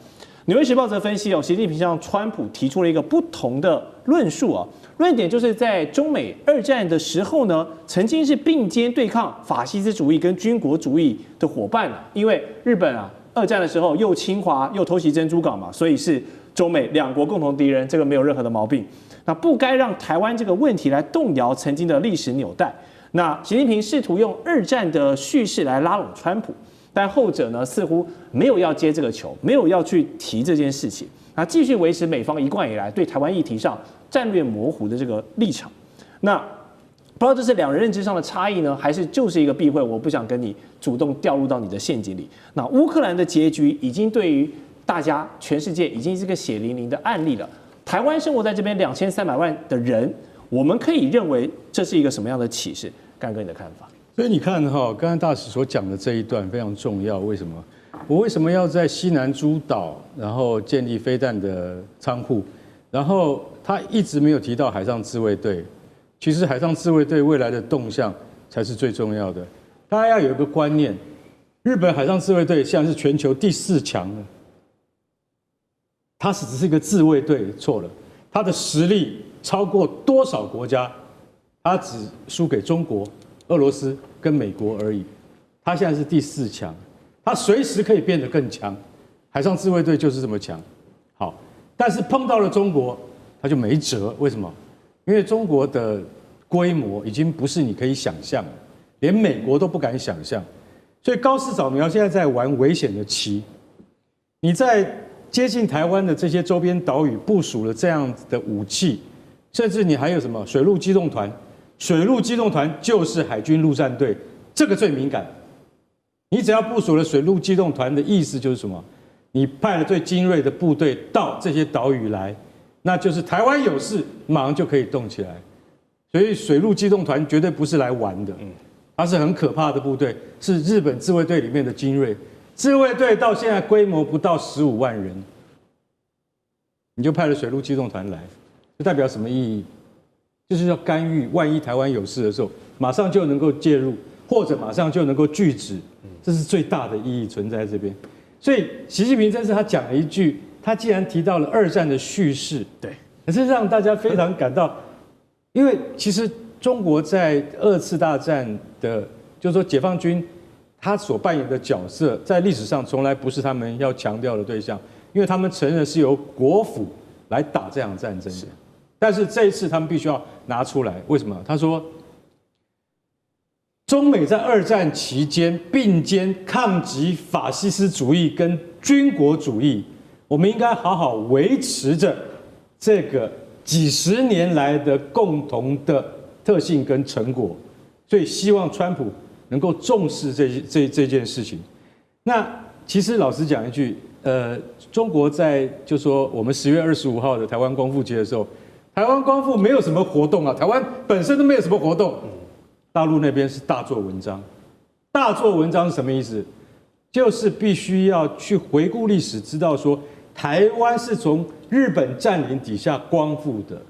纽约时报则分析习近平向川普提出了一个不同的论述论点就是在中美2战的时候呢，曾经是并肩对抗法西斯主义跟军国主义的伙伴因为日本2战的时候又侵华又偷袭珍珠港嘛，所以是中美2国共同敌人，这个没有任何的毛病。那不该让台湾这个问题来动摇曾经的历史纽带。那习近平试图用2战的叙事来拉拢川普，但后者呢似乎没有要接这个球，没有要去提这件事情，继续维持美方一贯以来对台湾议题上战略模糊的这个立场。那不知道这是2人认知上的差异呢，还是就是一个避讳，我不想跟你主动掉入到你的陷阱里。那乌克兰的结局已经对于大家全世界已经是个血淋淋的案例了。台湾生活在这边2300万的人，我们可以认为这是一个什么样的启示？干哥你的看法？所以你看刚才大使所讲的这一段非常重要。为什么？我为什么要在西南诸岛然后建立飞弹的仓库？然后他一直没有提到海上自卫队。其实海上自卫队未来的动向才是最重要的。大家要有一个观念，日本海上自卫队现在是全球第4强了。它只是一个自卫队，错了。它的实力超过多少国家？它只输给中国、俄罗斯跟美国而已。它现在是第4强，它随时可以变得更强。海上自卫队就是这么强。好，但是碰到了中国，它就没辙。为什么？因为中国的规模已经不是你可以想象的，连美国都不敢想象。所以高市早苗现在在玩危险的棋。你在接近台湾的这些周边岛屿部署了这样子的武器，甚至你还有什么水陆机动团？水陆机动团就是海军陆战队，这个最敏感。你只要部署了水陆机动团的意思就是什么？你派了最精锐的部队到这些岛屿来，那就是台湾有事，马上就可以动起来。所以水陆机动团绝对不是来玩的，它是很可怕的部队，是日本自卫队里面的精锐。自卫队到现在规模不到15万人，你就派了水陆机动团来，这代表什么意义？就是要干预，万一台湾有事的时候，马上就能够介入，或者马上就能够拒止，这是最大的意义存在这边。所以习近平这次他讲了一句，他既然提到了2战的叙事，对，可是让大家非常感到，因为其实中国在2次大战的，就是说解放军他所扮演的角色，在历史上从来不是他们要强调的对象，因为他们承认是由国府来打这场战争的。但是这一次他们必须要拿出来，为什么？他说，中美在2战期间并肩抗击法西斯主义跟军国主义，我们应该好好维持着这个几十年来的共同的特性跟成果，所以希望川普能够重视这件事情。那其实老实讲一句，中国在就说我们10月25号的台湾光复节的时候，台湾光复没有什么活动啊，台湾本身都没有什么活动。大陆那边是大做文章，大做文章是什么意思？就是必须要去回顾历史，知道说台湾是从日本占领底下光复的。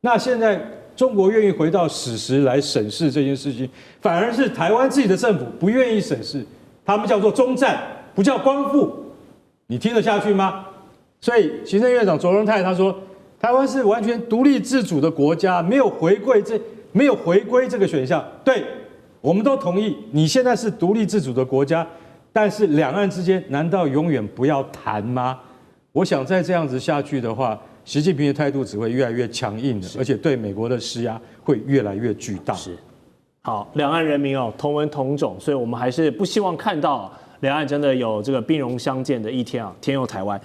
那现在中国愿意回到史实来审视这件事情，反而是台湾自己的政府不愿意审视，他们叫做中战，不叫光复，你听得下去吗？所以行政院长卓荣泰他说，台湾是完全独立自主的国家，没有回归这个选项。对，我们都同意，你现在是独立自主的国家，但是两岸之间难道永远不要谈吗？我想再这样子下去的话，习近平的态度只会越来越强硬的，而且对美国的施压会越来越巨大。是，好，两岸人民同文同种，所以我们还是不希望看到两岸真的有这个兵戎相见的一天啊，天佑台湾。